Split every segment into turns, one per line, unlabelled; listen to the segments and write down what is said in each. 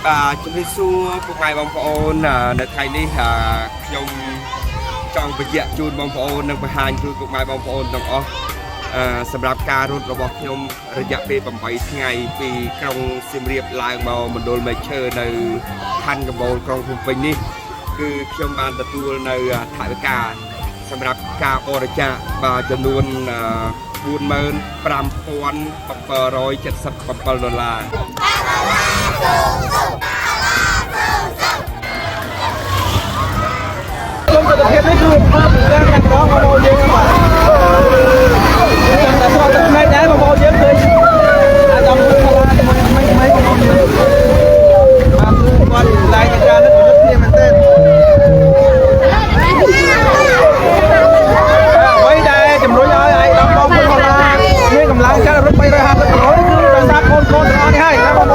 ជំរាបសួរពុកម៉ែបងប្អូននៅថ្ងៃនេះខ្ញុំចង់បញ្ជាក់ជូនបងប្អូននិងបង្ហាញជូនពុកម៉ែបងប្អូនទាំងអស់សម្រាប់ការរត់របស់ខ្ញុំរយៈពេល8ថ្ងៃពីក្រុងសៀមរាបឡើងមកមណ្ឌលមេឈើនៅខណ្ឌកំពូលក្រុងភ្នំពេញនេះគឺខ្ញុំបានទទួលនៅថវិកាសម្រាប់ការបរិច្ចាគចំនួន$45,777
គុំទស្សនភាពនេះគឺภาพទាំងទាំងបងប្អូនយើងបាទតែស្គាល់តែផ្នែកដែរបងប្អូនយើងឃើញអាចអមមើលថាមិនបងប្អូនយើងបាទគឺគាត់ឡាយតែច្រើននេះពលិតគ្នាមែនទេអ្វីដែលជំរុញឲ្យឯកឧត្តមបងប្អូនមានកម្លាំងចិត្តរត់350គីឡូគឺដោយសារកូនទាំងអស់នេះហើយណាបងប្អូន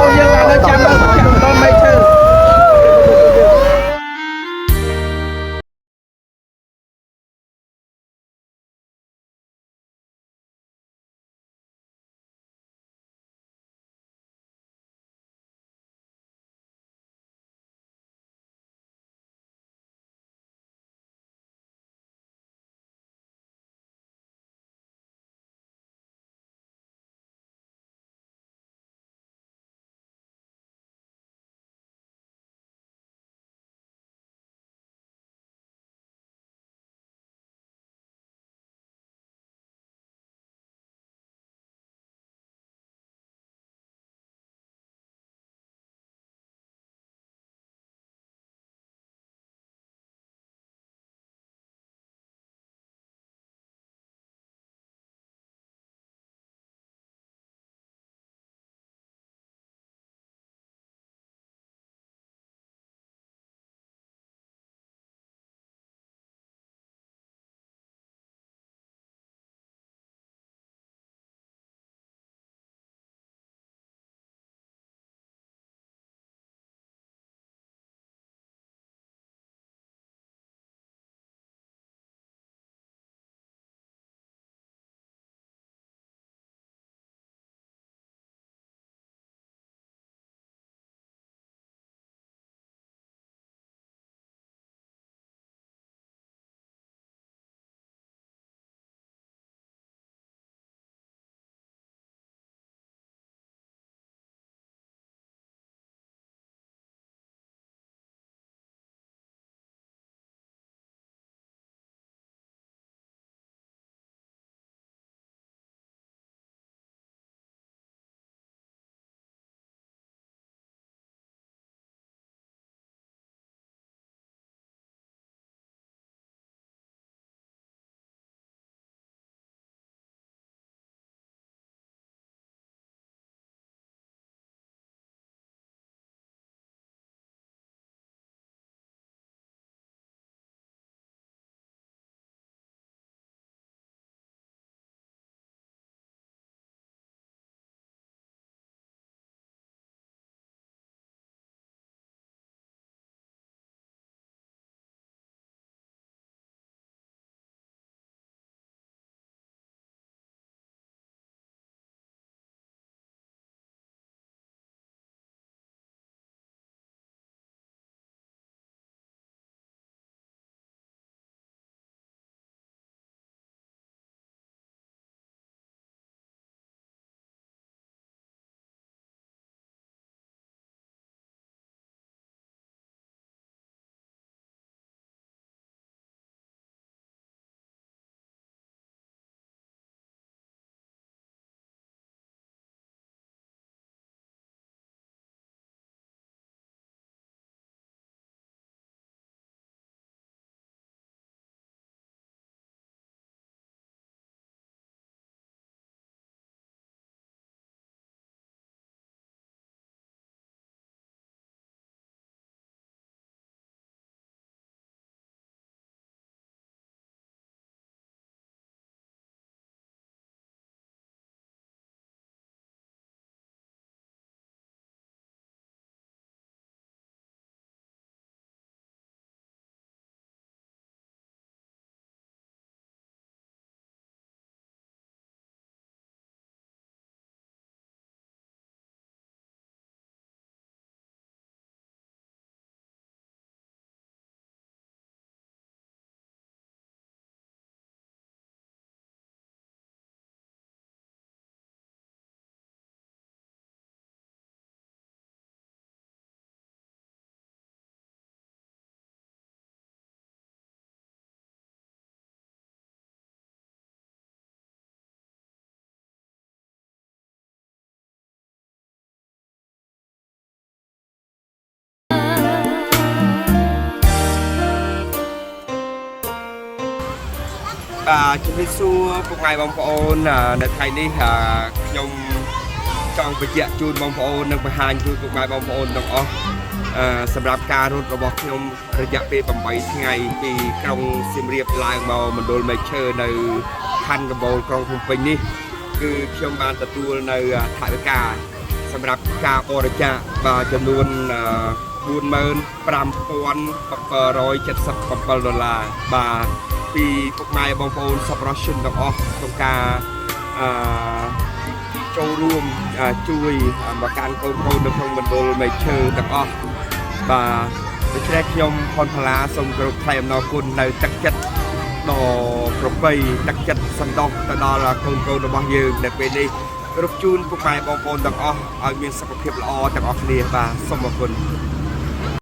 ជំរាបសួរពុកម៉ែបងប្អូននៅថ្ងៃនេះខ្ញុំចង់បញ្ជាក់ជូនបងប្អូននិងបង្ហាញជូនពុកម៉ែបងប្អូនទាំងអស់សម្រាប់ការរត់របស់ខ្ញុំរយៈពេល8ថ្ងៃពីក្រុងសៀមរាបឡើងមកមណ្ឌលមេឈើនៅខណ្ឌកំពូលក្រុងភ្នំពេញនេះគឺខ្ញុំបានទទួលនៅថវិកាសម្រាប់ការបរិច្ចាគចំនួន$45,777 បាទពីពុកម៉ែបងប្អូនសប្បុរសជនទាំងអស់ក្នុងការចូលរួមជួយមកកាន់កូននៅក្នុងមណ្ឌលមេឈើទាំងអស់បាទដូច្នេះខ្ញុំផុនផល្លាសូមគោរពថ្លែងអំណរគុណនៅទឹកចិត្តដ៏ប្រពៃទឹកចិត្តសន្តោសទៅដល់កូនរបស់យើងនៅពេលនេះគ្រប់ជូនពុកម៉ែបងប្អូនទាំងអស់ឲ្យមានសុខភាពល្អទាំងអស់គ្នាបាទសូមអរគុណ